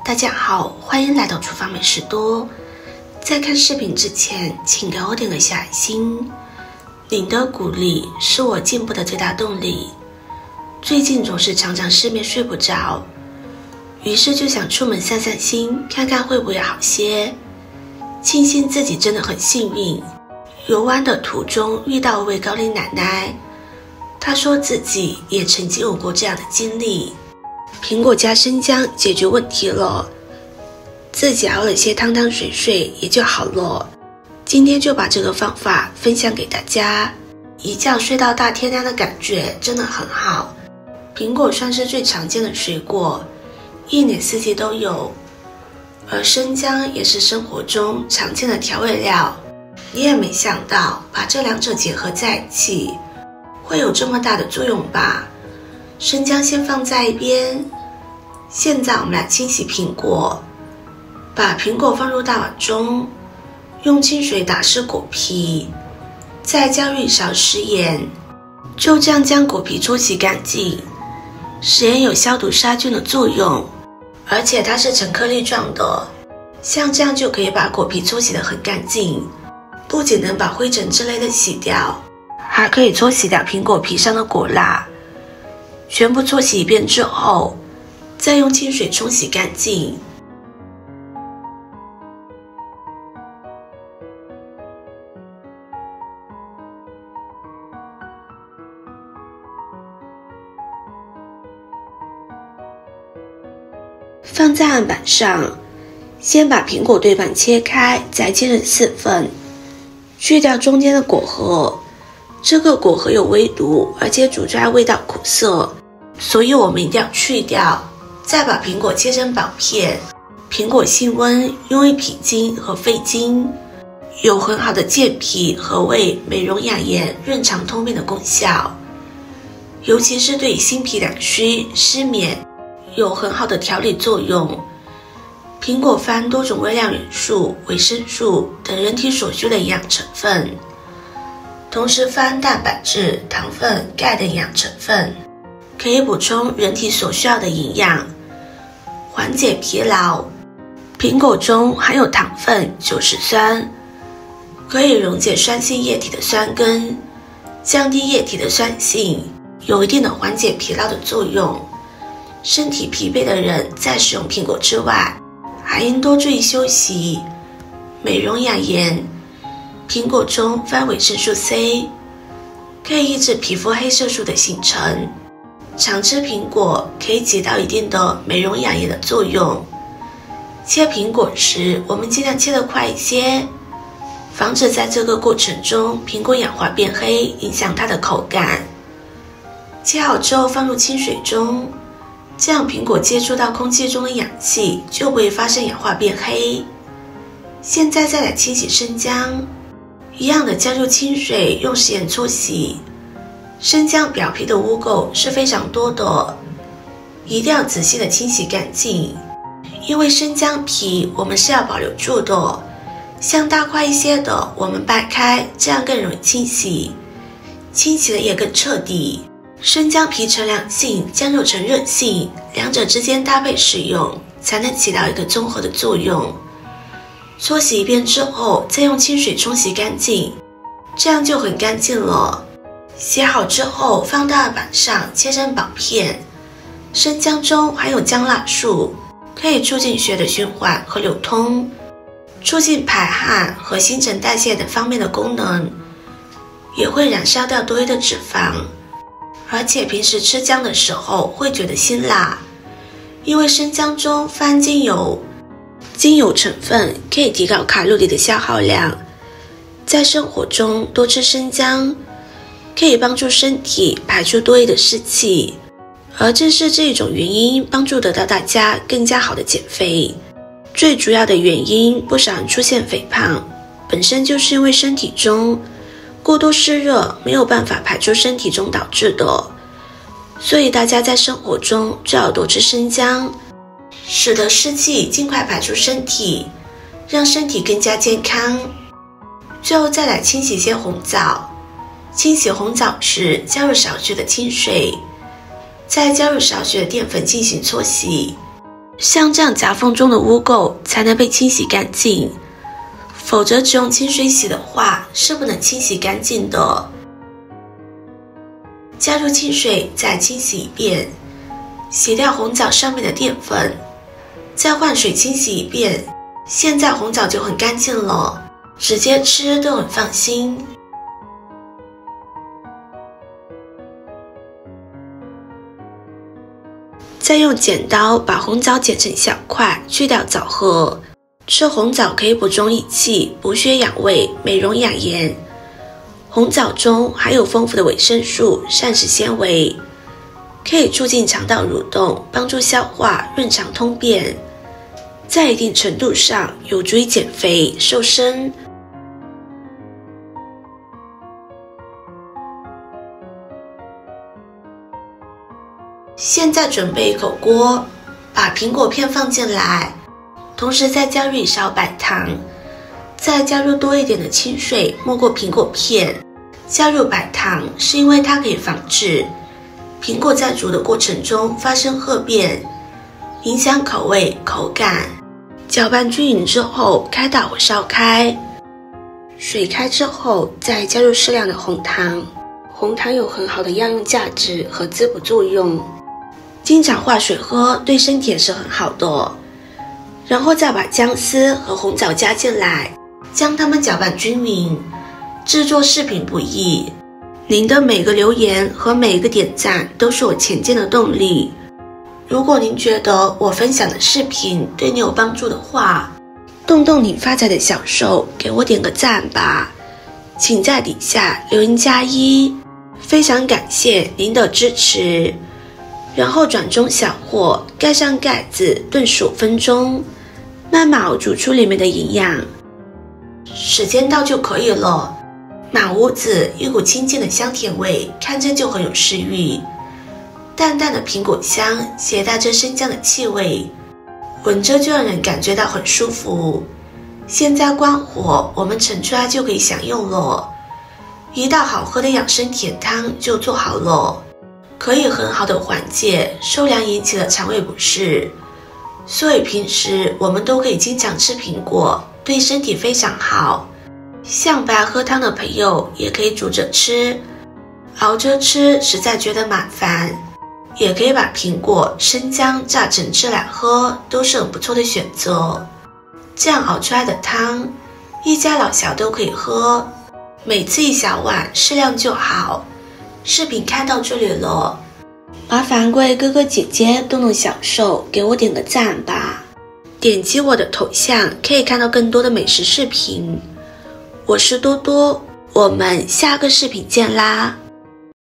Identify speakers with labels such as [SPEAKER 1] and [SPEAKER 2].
[SPEAKER 1] 大家好，欢迎来到厨房美食多。在看视频之前，请给我点个小爱心，您的鼓励是我进步的最大动力。最近总是常常失眠睡不着，于是就想出门散散心，看看会不会好些。庆幸自己真的很幸运，游玩的途中遇到一位高龄奶奶，她说自己也曾经有过这样的经历。苹果加生姜解决问题了，自己熬了些汤汤水水也就好了。今天就把这个方法分享给大家，一觉睡到大天亮的感觉真的很好。苹果算是最常见的水果，一年四季都有，而生姜也是生活中常见的调味料。你也没想到把这两者结合在一起，会有这么大的作用吧？生姜先放在一边，现在我们来清洗苹果。把苹果放入大碗中，用清水打湿果皮，再加入1勺食盐，就这样将果皮搓洗干净。食盐有消毒杀菌的作用，而且它是成颗粒状的，像这样就可以把果皮搓洗得很干净，不仅能把灰尘之类的洗掉，还可以搓洗掉苹果皮上的果蜡。全部搓洗一遍之后，再用清水冲洗干净。放在案板上，先把苹果对半切开，再切成4份，去掉中间的果核。这个果核有微毒，而且煮出来味道苦涩，所以我们一定要去掉。再把苹果切成薄片，苹果性温，用于脾经和肺经，有很好的健脾和胃、美容养颜、润肠通便的功效，尤其是对于心脾两虚、失眠有很好的调理作用。苹果含多种微量元素、维生素等人体所需的营养成分，同时含蛋白质、糖分、钙的营养成分，可以补充人体所需要的营养，缓解疲劳。苹果中含有糖分、酒石酸，可以溶解酸性液体的酸根，降低液体的酸性，有一定的缓解疲劳的作用。身体疲惫的人在使用苹果之外，还应多注意休息，美容养颜。苹果中含维生素 C， 可以抑制皮肤黑色素的形成。常吃苹果可以起到一定的美容养颜的作用。切苹果时，我们尽量切得快一些，防止在这个过程中苹果氧化变黑，影响它的口感。切好之后放入清水中，这样苹果接触到空气中的氧气就不会发生氧化变黑。现在再来清洗生姜，一样的加入清水，用食盐搓洗。生姜表皮的污垢是非常多的，一定要仔细的清洗干净，因为生姜皮我们是要保留住的，像大块一些的我们掰开，这样更容易清洗，清洗的也更彻底。生姜皮呈凉性，姜肉呈热性，两者之间搭配使用，才能起到一个综合的作用。搓洗一遍之后，再用清水冲洗干净，这样就很干净了。洗好之后放到案板上，切成薄片。生姜中含有姜辣素，可以促进血的循环和流通，促进排汗和新陈代谢等方面的功能，也会燃烧掉多余的脂肪。而且平时吃姜的时候会觉得辛辣，因为生姜中含精油，精油成分可以提高卡路里的消耗量。在生活中多吃生姜，可以帮助身体排出多余的湿气，而正是这种原因帮助得到大家更加好的减肥。最主要的原因，不少人出现肥胖，本身就是因为身体中过多湿热没有办法排出身体中导致的。所以大家在生活中最好多吃生姜，使得湿气尽快排出身体，让身体更加健康。最后再来清洗些红枣，清洗红枣时加入少许的清水，再加入少许的淀粉进行搓洗，像这样夹缝中的污垢才能被清洗干净，否则只用清水洗的话是不能清洗干净的。加入清水再清洗一遍，洗掉红枣上面的淀粉，再换水清洗一遍，现在红枣就很干净了，直接吃都很放心。再用剪刀把红枣剪成小块，去掉枣核。吃红枣可以补中益气、补血养胃、美容养颜。红枣中含有丰富的维生素、膳食纤维，可以促进肠道蠕动，帮助消化、润肠通便，在一定程度上有助于减肥、瘦身。现在准备一口锅，把苹果片放进来，同时再加入1勺白糖，再加入多一点的清水没过苹果片。加入白糖是因为它可以防止苹果在煮的过程中发生褐变，影响口味、口感。搅拌均匀之后，开大火烧开，水开之后再加入适量的红糖。红糖有很好的药用价值和滋补作用，经常化水喝对身体也是很好的。然后再把姜丝和红枣加进来，将它们搅拌均匀。制作视频不易，您的每个留言和每一个点赞都是我前进的动力。如果您觉得我分享的视频对你有帮助的话，动动你发财的小手，给我点个赞吧，请在底下留言+1，非常感谢您的支持。然后转中小火，盖上盖子炖15分钟，慢慢熬煮出里面的营养。时间到就可以了。满屋子一股清净的香甜味，看着就很有食欲。淡淡的苹果香携带着生姜的气味，闻着就让人感觉到很舒服。现在关火，我们盛出来就可以享用了。一道好喝的养生甜汤就做好了，可以很好的缓解受凉引起的肠胃不适。所以平时我们都可以经常吃苹果，对身体非常好。像不爱喝汤的朋友也可以煮着吃，熬着吃实在觉得蛮烦，也可以把苹果、生姜榨成汁来喝，都是很不错的选择。这样熬出来的汤，一家老小都可以喝，每次1小碗，适量就好。视频看到这里了，麻烦各位哥哥姐姐动动小手，给我点个赞吧。点击我的头像可以看到更多的美食视频。我是多多，我们下个视频见啦。